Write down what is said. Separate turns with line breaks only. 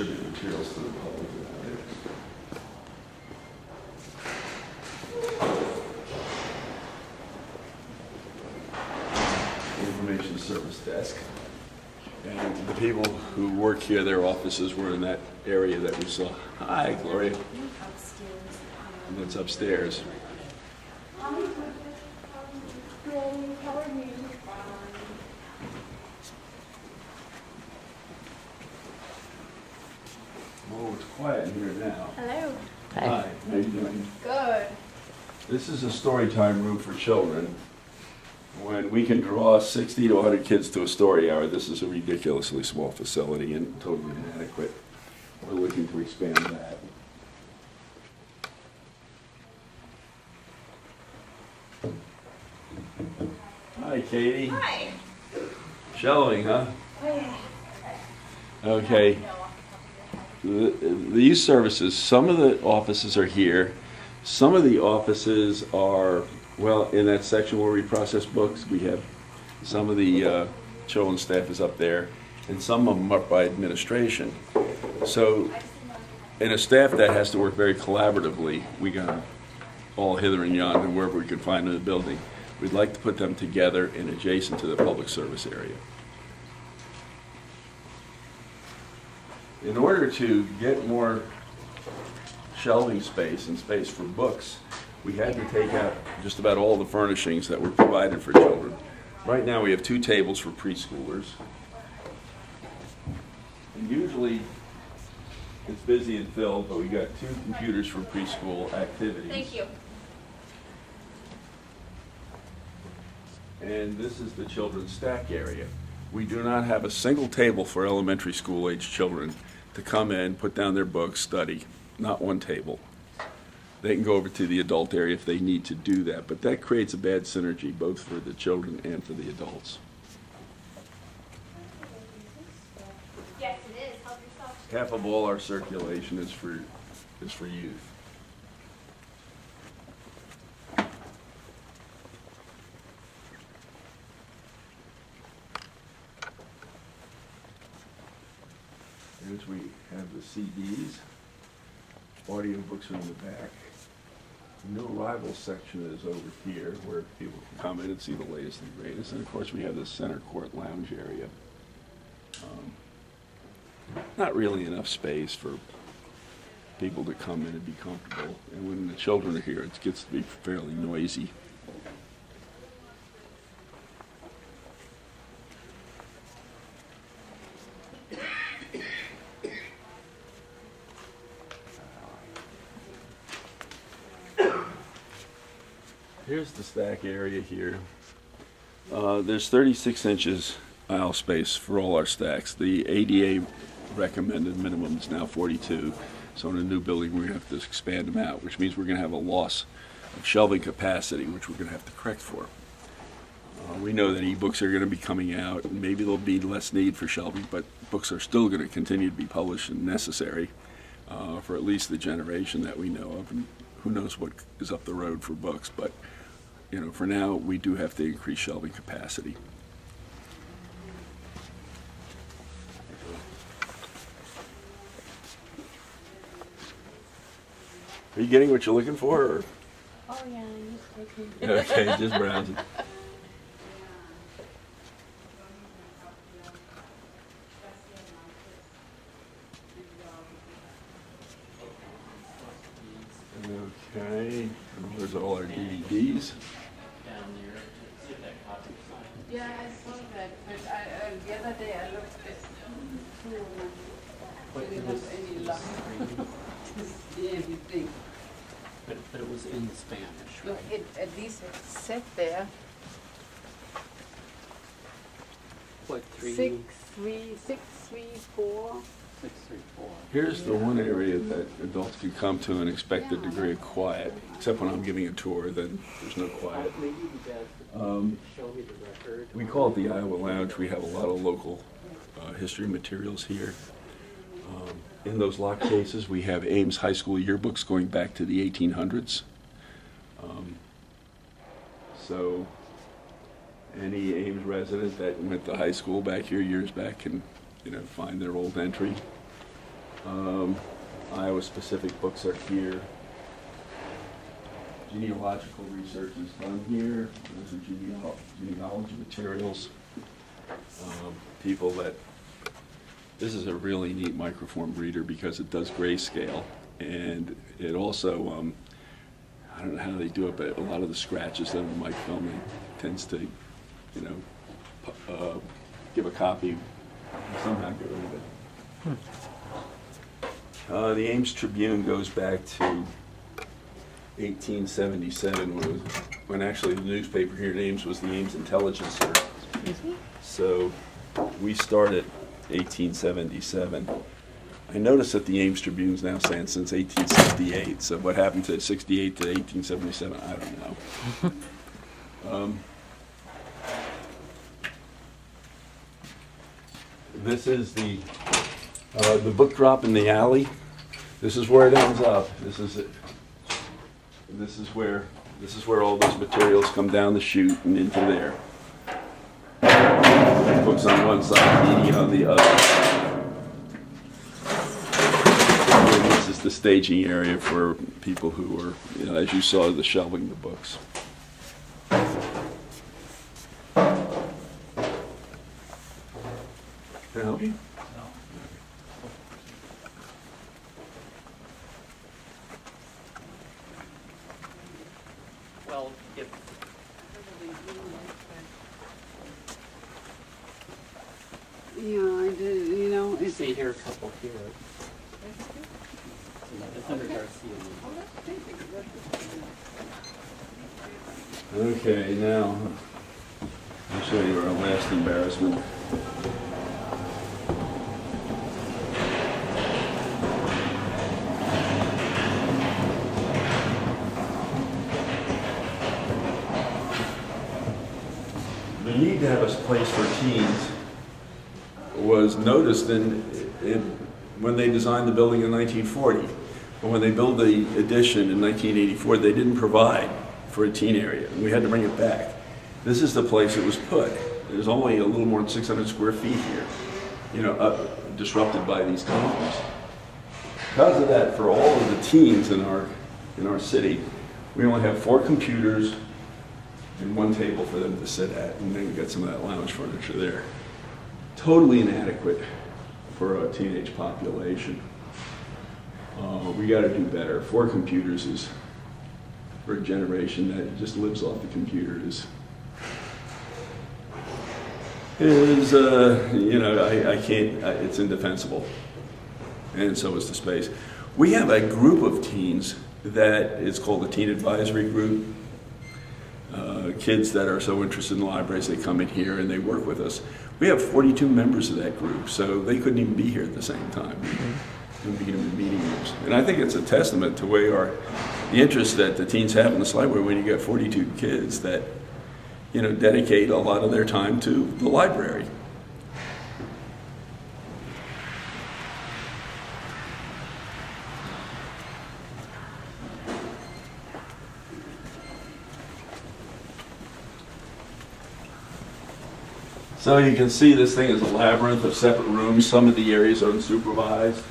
distribute materials to the public. Information service desk. And the people who work here, their offices were in that area that we saw. Hi, Gloria. And that's upstairs. Oh, it's quiet in here now.
Hello.
Hi, how you doing?
Good.
This is a story time room for children. When we can draw 60 to 100 kids to a story hour, this is a ridiculously small facility and totally inadequate. We're looking to expand that. Hi, Katie.
Hi.
Shelving, huh?
Oh, yeah.
Okay. These services, some of the offices are here. Some of the offices are, well, in that section where we process books, we have some of the children's staff is up there, and some of them are by administration. So, in a staff that has to work very collaboratively, we got all hither and yon and wherever we can find in the building. We'd like to put them together and adjacent to the public service area. In order to get more shelving space and space for books, we had to take out just about all the furnishings that were provided for children. Right now we have 2 tables for preschoolers. And usually it's busy and filled, but we got 2 computers for preschool activities.
Thank you.
And this is the children's stack area. We do not have a single table for elementary school age children to come in, put down their books, study. Not one table. They can go over to the adult area if they need to do that, but that creates a bad synergy both for the children and for the adults.
Yes, it is. Help yourself.
Half of all our circulation is for youth. Here's we have the CDs. Audio books are in the back. The new arrival section is over here where people can come in and see the latest and greatest. And of course we have the center court lounge area. Not really enough space for people to come in and be comfortable. And when the children are here, it gets to be fairly noisy. Here's the stack area here. There's 36 inches aisle space for all our stacks. The ADA recommended minimum is now 42. So in a new building, we're going to have to expand them out, which means we're going to have a loss of shelving capacity, which we're going to have to correct for. We know that e-books are going to be coming out, and maybe there'll be less need for shelving, but books are still going to continue to be published and necessary for at least the generation that we know of. And who knows what is up the road for books, but you know, for now, we do have to increase shelving capacity. Are you getting what you're looking for? Or?
Oh, yeah, you're taking.
Okay, just browsing. Okay, and here's all our DVDs.
Yeah, I saw that, but the other day I looked at didn't have any luck to see anything.
But it was in Spanish,
No,
right?
at least it said there,
What,
634.
634?
Here's the one area that adults can come to and expect a degree of quiet. Except when I'm giving a tour, then there's no quiet.
Maybe you guys could show me the record.
We call it the Iowa Lounge. We have a lot of local history materials here. In those locked cases, we have Ames High School yearbooks going back to the 1800s. So any Ames resident that went to high school back here years back can, you know, find their old entry. Iowa-specific books are here. Genealogical research is done here. Those are genealogy materials. People that, this is a really neat microform reader because it does grayscale, and it also, I don't know how they do it, but a lot of the scratches that are mic filming tends to, you know, give a copy and somehow get rid of it. The Ames Tribune goes back to 1877, when actually the newspaper here in Ames was the Ames Intelligencer. So we started 1877. I noticed that the Ames Tribune's now saying since 1868, so what happened to 68 to 1877, I don't know. This is the book drop in the alley. This is where it ends up. This is it. This is where all those materials come down the chute and into there. Books on one side, media on the other. And this is the staging area for people who are, you know, as you saw, the shelving the books. Can I help you?
Well, if,
Yeah, I did, you know,
you
it's.
see here, a couple here. It's under Garcia.
Okay, now I'll show you our last embarrassment. The need to have a place for teens was noticed when they designed the building in 1940. But when they built the addition in 1984, they didn't provide for a teen area, and we had to bring it back. This is the place it was put. There's only a little more than 600 square feet here, you know, disrupted by these homes. Because of that, for all of the teens in our city, we only have 4 computers and 1 table for them to sit at, and then we got some of that lounge furniture there. Totally inadequate for a teenage population. We got to do better. 4 computers is, for a generation that just lives off the computer, you know, I can't, it's indefensible. And so is the space. We have a group of teens that is called the Teen Advisory Group. Kids that are so interested in libraries, they come in here and they work with us. We have 42 members of that group, so they couldn't even be here at the same time. We meet them in meeting rooms. And I think it's a testament to the interest that the teens have in this library when you get 42 kids that, you know, dedicate a lot of their time to the library. So you can see this thing is a labyrinth of separate rooms. Some of the areas are unsupervised.